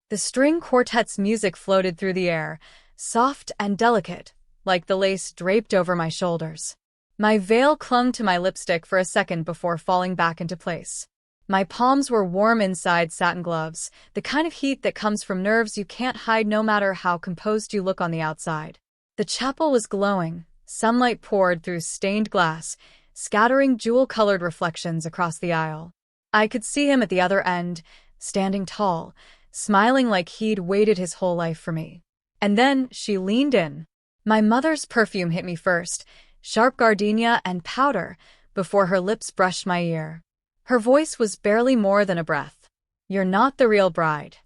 The string quartet's music floated through the air, soft and delicate, like the lace draped over my shoulders. My veil clung to my lipstick for a second before falling back into place. My palms were warm inside satin gloves, the kind of heat that comes from nerves you can't hide no matter how composed you look on the outside. The chapel was glowing. Sunlight poured through stained glass, scattering jewel-colored reflections across the aisle. I could see him at the other end, standing tall, smiling like he'd waited his whole life for me. And then she leaned in. My mother's perfume hit me first, sharp gardenia and powder, before her lips brushed my ear. Her voice was barely more than a breath. "You're not the real bride."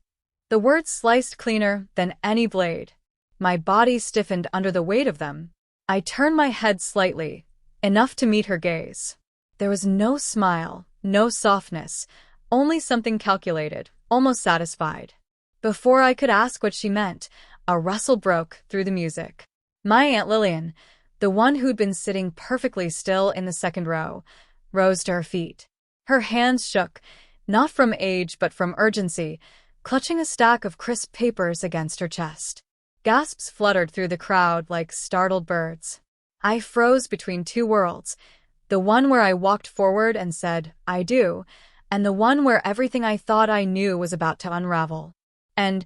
The words sliced cleaner than any blade. My body stiffened under the weight of them. I turned my head slightly, enough to meet her gaze. There was no smile, no softness, only something calculated, almost satisfied. Before I could ask what she meant, a rustle broke through the music. My Aunt Lillian, the one who'd been sitting perfectly still in the second row, rose to her feet. Her hands shook, not from age but from urgency, clutching a stack of crisp papers against her chest. Gasps fluttered through the crowd like startled birds. I froze between two worlds, the one where I walked forward and said, "I do," and the one where everything I thought I knew was about to unravel. And,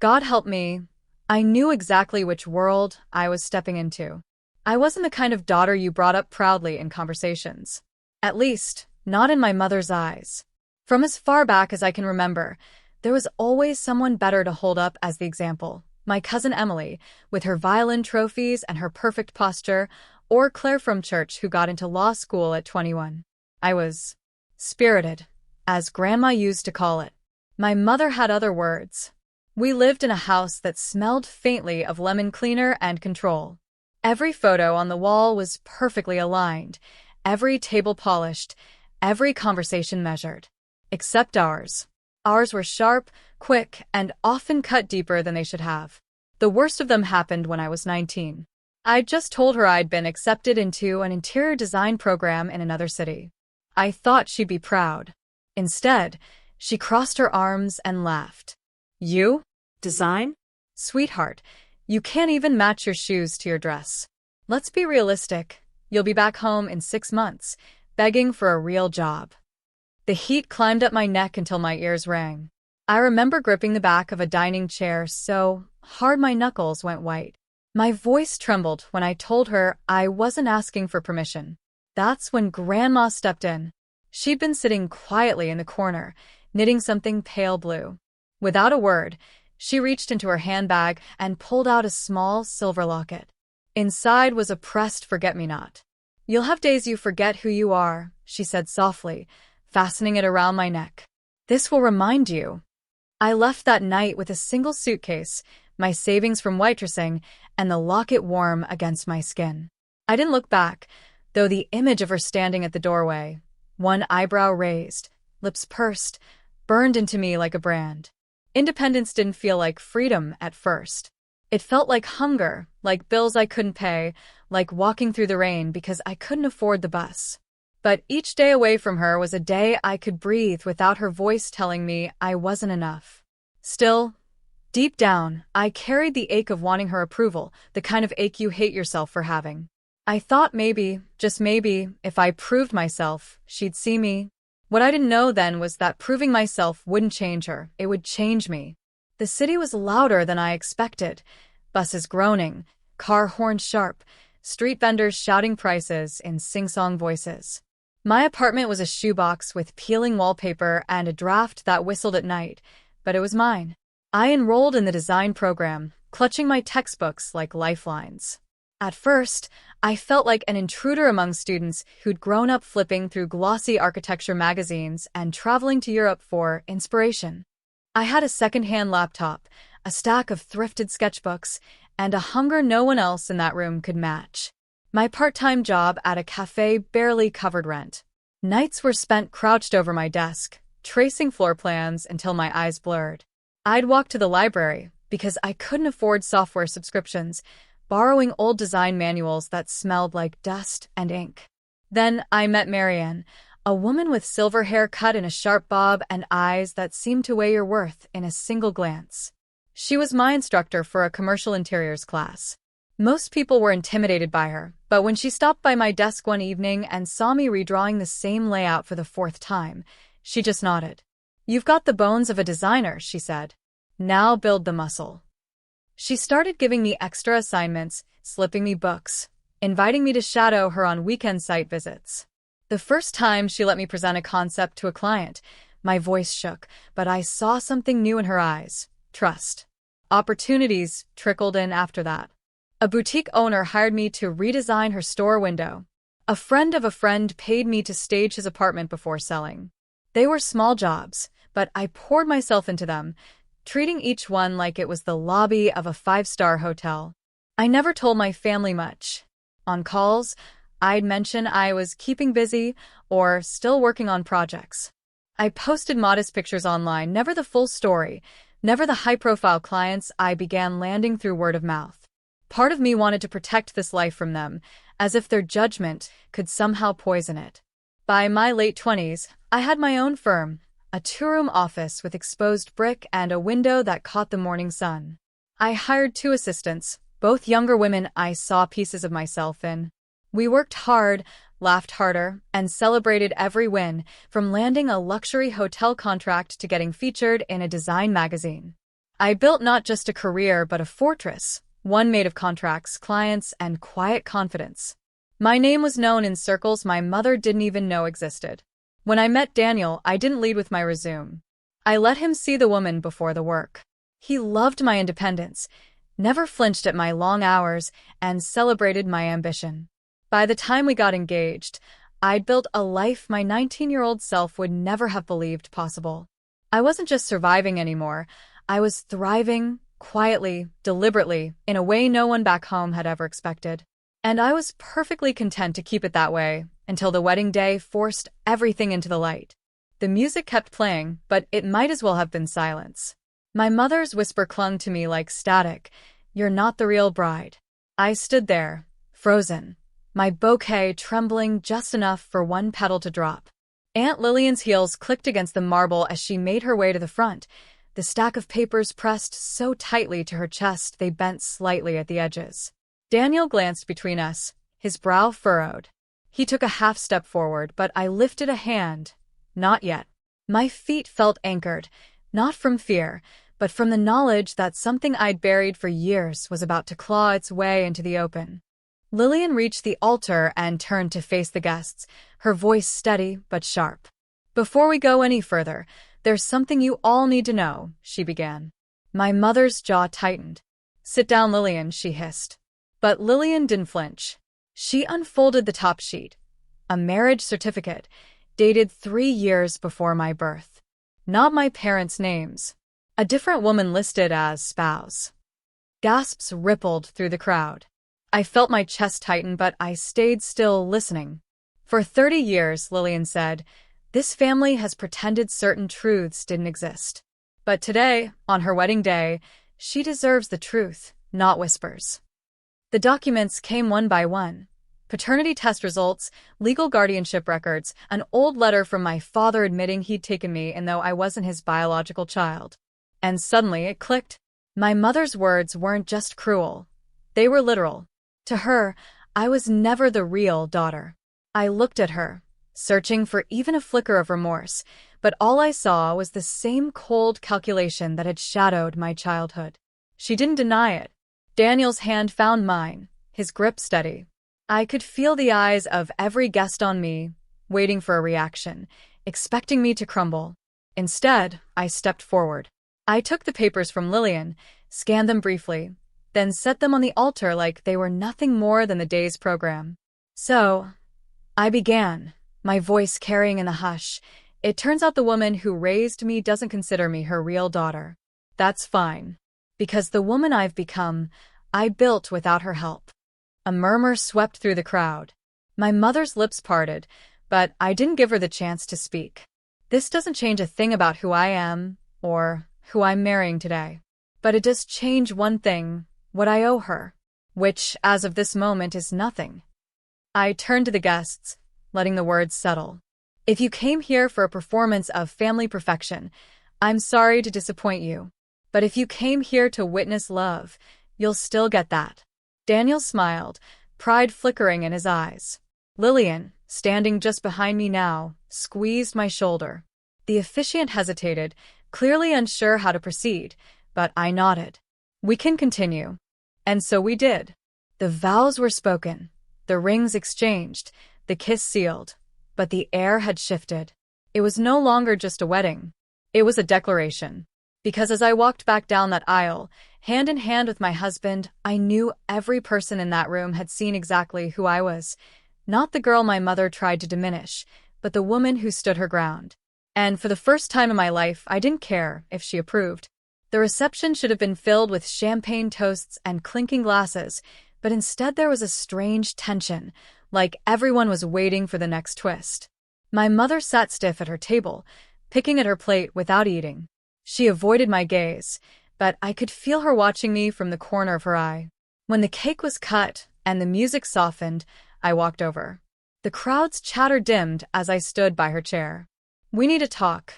God help me, I knew exactly which world I was stepping into. I wasn't the kind of daughter you brought up proudly in conversations. At least, not in my mother's eyes. From as far back as I can remember, there was always someone better to hold up as the example. My cousin Emily, with her violin trophies and her perfect posture, or Claire from church who got into law school at 21. I was spirited, as Grandma used to call it. My mother had other words. We lived in a house that smelled faintly of lemon cleaner and control. Every photo on the wall was perfectly aligned, every table polished, every conversation measured. Except ours. Ours were sharp, quick, and often cut deeper than they should have. The worst of them happened when I was 19. I'd just told her I'd been accepted into an interior design program in another city. I thought she'd be proud. Instead, she crossed her arms and laughed. "You? Design? Sweetheart, you can't even match your shoes to your dress. Let's be realistic. You'll be back home in 6 months, begging for a real job." The heat climbed up my neck until my ears rang. I remember gripping the back of a dining chair so hard my knuckles went white. My voice trembled when I told her I wasn't asking for permission. That's when Grandma stepped in. She'd been sitting quietly in the corner, knitting something pale blue. Without a word, she reached into her handbag and pulled out a small silver locket. Inside was a pressed forget-me-not. "You'll have days you forget who you are," she said softly, fastening it around my neck. "This will remind you." I left that night with a single suitcase, my savings from waitressing, and the locket warm against my skin. I didn't look back, though the image of her standing at the doorway, one eyebrow raised, lips pursed, burned into me like a brand. Independence didn't feel like freedom at first. It felt like hunger, like bills I couldn't pay, like walking through the rain because I couldn't afford the bus. But each day away from her was a day I could breathe without her voice telling me I wasn't enough. Still, deep down, I carried the ache of wanting her approval, the kind of ache you hate yourself for having. I thought maybe, just maybe, if I proved myself, she'd see me. What I didn't know then was that proving myself wouldn't change her, it would change me. The city was louder than I expected. Buses groaning, car horns sharp, street vendors shouting prices in sing-song voices. My apartment was a shoebox with peeling wallpaper and a draft that whistled at night, but it was mine. I enrolled in the design program, clutching my textbooks like lifelines. At first, I felt like an intruder among students who'd grown up flipping through glossy architecture magazines and traveling to Europe for inspiration. I had a second-hand laptop, a stack of thrifted sketchbooks, and a hunger no one else in that room could match. My part-time job at a cafe barely covered rent. Nights were spent crouched over my desk, tracing floor plans until my eyes blurred. I'd walk to the library, because I couldn't afford software subscriptions, borrowing old design manuals that smelled like dust and ink. Then I met Marianne, A woman with silver hair cut in a sharp bob and eyes that seemed to weigh your worth in a single glance. She was my instructor for a commercial interiors class. Most people were intimidated by her, but when she stopped by my desk one evening and saw me redrawing the same layout for the fourth time, she just nodded. "You've got the bones of a designer," she said. "Now build the muscle." She started giving me extra assignments, slipping me books, inviting me to shadow her on weekend site visits. The first time she let me present a concept to a client, my voice shook, but I saw something new in her eyes: trust. Opportunities trickled in after that. A boutique owner hired me to redesign her store window. A friend of a friend paid me to stage his apartment before selling. They were small jobs, but I poured myself into them, treating each one like it was the lobby of a five-star hotel. I never told my family much. On calls, I'd mention I was keeping busy or still working on projects. I posted modest pictures online, never the full story, never the high-profile clients I began landing through word of mouth. Part of me wanted to protect this life from them, as if their judgment could somehow poison it. By my late 20s, I had my own firm, a two-room office with exposed brick and a window that caught the morning sun. I hired 2 assistants, both younger women I saw pieces of myself in. We worked hard, laughed harder, and celebrated every win, from landing a luxury hotel contract to getting featured in a design magazine. I built not just a career but a fortress, one made of contracts, clients, and quiet confidence. My name was known in circles my mother didn't even know existed. When I met Daniel, I didn't lead with my resume. I let him see the woman before the work. He loved my independence, never flinched at my long hours, and celebrated my ambition. By the time we got engaged, I'd built a life my 19-year-old self would never have believed possible. I wasn't just surviving anymore, I was thriving, quietly, deliberately, in a way no one back home had ever expected. And I was perfectly content to keep it that way, until the wedding day forced everything into the light. The music kept playing, but it might as well have been silence. My mother's whisper clung to me like static: "You're not the real bride." I stood there, frozen, my bouquet trembling just enough for one petal to drop. Aunt Lillian's heels clicked against the marble as she made her way to the front, the stack of papers pressed so tightly to her chest they bent slightly at the edges. Daniel glanced between us, his brow furrowed. He took a half step forward, but I lifted a hand. Not yet. My feet felt anchored, not from fear, but from the knowledge that something I'd buried for years was about to claw its way into the open. Lillian reached the altar and turned to face the guests, her voice steady but sharp. "Before we go any further, there's something you all need to know," she began. My mother's jaw tightened. "Sit down, Lillian," she hissed. But Lillian didn't flinch. She unfolded the top sheet, a marriage certificate, dated 3 years before my birth. Not my parents' names. A different woman listed as spouse. Gasps rippled through the crowd. I felt my chest tighten, but I stayed still, listening. "For 30 years, Lillian said, this family has pretended certain truths didn't exist. But today, on her wedding day, she deserves the truth, not whispers." The documents came one by one. Paternity test results, legal guardianship records, an old letter from my father admitting he'd taken me even though I wasn't his biological child. And suddenly it clicked. My mother's words weren't just cruel. They were literal. To her, I was never the real daughter. I looked at her, searching for even a flicker of remorse, but all I saw was the same cold calculation that had shadowed my childhood. She didn't deny it. Daniel's hand found mine, his grip steady. I could feel the eyes of every guest on me, waiting for a reaction, expecting me to crumble. Instead, I stepped forward. I took the papers from Lillian, scanned them briefly, then set them on the altar like they were nothing more than the day's program. "So," I began, my voice carrying in the hush, "it turns out the woman who raised me doesn't consider me her real daughter. That's fine. Because the woman I've become, I built without her help." A murmur swept through the crowd. My mother's lips parted, but I didn't give her the chance to speak. "This doesn't change a thing about who I am, or who I'm marrying today. But it does change one thing, what I owe her, which, as of this moment, is nothing." I turned to the guests, letting the words settle. If you came here for a performance of family perfection, I'm sorry to disappoint you. But if you came here to witness love, you'll still get that. Daniel smiled, pride flickering in his eyes. Lillian, standing just behind me now, squeezed my shoulder. The officiant hesitated, clearly unsure how to proceed, but I nodded. We can continue. And so we did. The vows were spoken, the rings exchanged, the kiss sealed, but the air had shifted. It was no longer just a wedding. It was a declaration. Because as I walked back down that aisle, hand in hand with my husband, I knew every person in that room had seen exactly who I was. Not the girl my mother tried to diminish, but the woman who stood her ground. And for the first time in my life, I didn't care if she approved. The reception should have been filled with champagne toasts and clinking glasses, but instead there was a strange tension, like everyone was waiting for the next twist. My mother sat stiff at her table, picking at her plate without eating. She avoided my gaze, but I could feel her watching me from the corner of her eye. When the cake was cut and the music softened, I walked over. The crowd's chatter dimmed as I stood by her chair. "We need to talk,"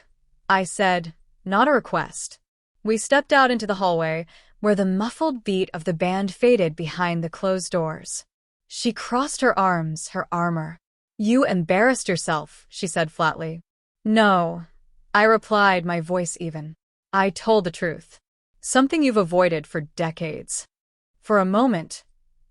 I said, not a request. We stepped out into the hallway, where the muffled beat of the band faded behind the closed doors. She crossed her arms, her armor. "You embarrassed yourself," she said flatly. "No," I replied, my voice even. "I told the truth. Something you've avoided for decades." For a moment,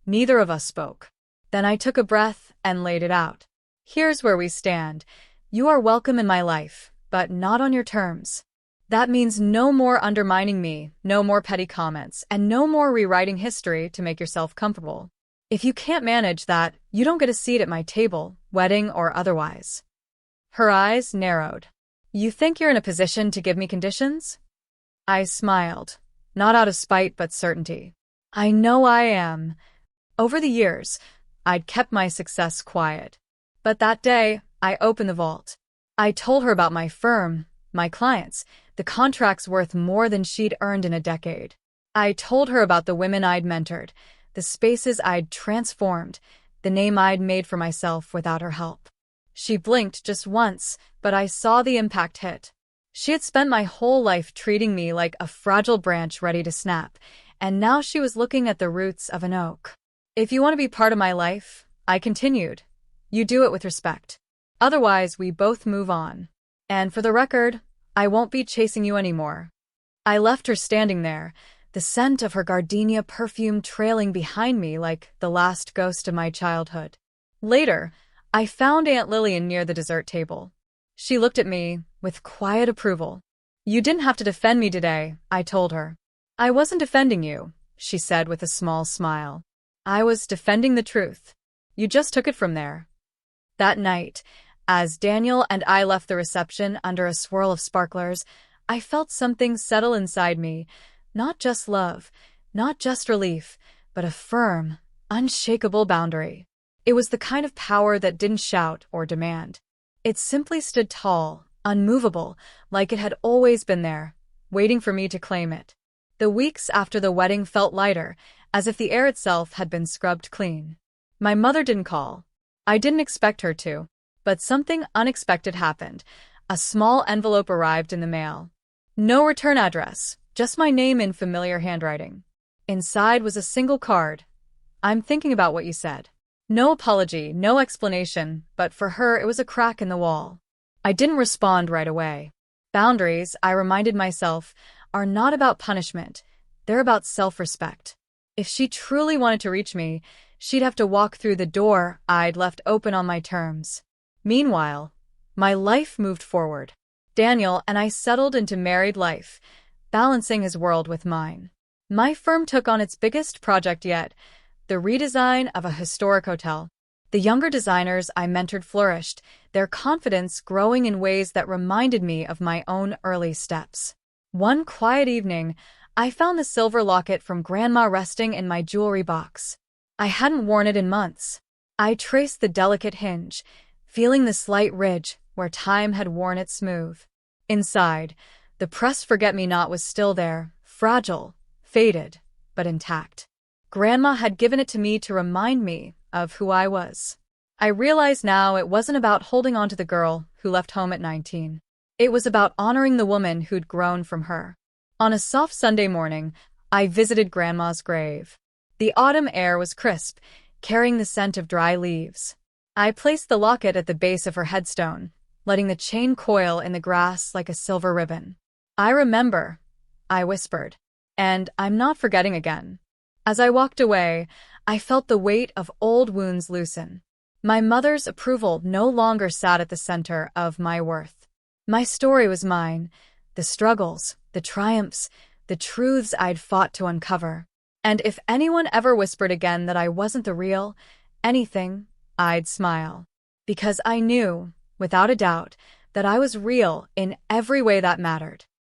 neither of us spoke. Then I took a breath and laid it out. "Here's where we stand. You are welcome in my life, but not on your terms. That means no more undermining me, no more petty comments, and no more rewriting history to make yourself comfortable. If you can't manage that, you don't get a seat at my table, wedding or otherwise." Her eyes narrowed. "You think you're in a position to give me conditions?" I smiled, not out of spite but certainty. "I know I am." Over the years, I'd kept my success quiet. But that day, I opened the vault. I told her about my firm, my clients, the contracts worth more than she'd earned in a decade. I told her about the women I'd mentored, the spaces I'd transformed, the name I'd made for myself without her help. She blinked just once, but I saw the impact hit. She had spent my whole life treating me like a fragile branch ready to snap, and now she was looking at the roots of an oak. "If you want to be part of my life," I continued, "you do it with respect. Otherwise, we both move on. And for the record, I won't be chasing you anymore." I left her standing there, the scent of her gardenia perfume trailing behind me like the last ghost of my childhood. Later, I found Aunt Lillian near the dessert table. She looked at me with quiet approval. "You didn't have to defend me today," I told her. "I wasn't defending you," she said with a small smile. "I was defending the truth. You just took it from there." That night, as Daniel and I left the reception under a swirl of sparklers, I felt something settle inside me. Not just love, not just relief, but a firm, unshakable boundary. It was the kind of power that didn't shout or demand. It simply stood tall, unmovable, like it had always been there, waiting for me to claim it. The weeks after the wedding felt lighter, as if the air itself had been scrubbed clean. My mother didn't call. I didn't expect her to. But something unexpected happened. A small envelope arrived in the mail. No return address, just my name in familiar handwriting. Inside was a single card. "I'm thinking about what you said." No apology, no explanation, but for her it was a crack in the wall. I didn't respond right away. Boundaries, I reminded myself, are not about punishment. They're about self-respect. If she truly wanted to reach me, she'd have to walk through the door I'd left open on my terms. Meanwhile, my life moved forward. Daniel and I settled into married life, balancing his world with mine. My firm took on its biggest project yet, the redesign of a historic hotel. The younger designers I mentored flourished, their confidence growing in ways that reminded me of my own early steps. One quiet evening, I found the silver locket from Grandma resting in my jewelry box. I hadn't worn it in months. I traced the delicate hinge, feeling the slight ridge where time had worn it smooth. Inside, the pressed forget-me-not was still there, fragile, faded, but intact. Grandma had given it to me to remind me of who I was. I realize now it wasn't about holding on to the girl who left home at 19. It was about honoring the woman who'd grown from her. On a soft Sunday morning, I visited Grandma's grave. The autumn air was crisp, carrying the scent of dry leaves. I placed the locket at the base of her headstone, letting the chain coil in the grass like a silver ribbon. "I remember," I whispered, "and I'm not forgetting again." As I walked away, I felt the weight of old wounds loosen. My mother's approval no longer sat at the center of my worth. My story was mine, the struggles, the triumphs, the truths I'd fought to uncover. And if anyone ever whispered again that I wasn't the real anything, I'd smile. Because I knew, without a doubt, that I was real in every way that mattered.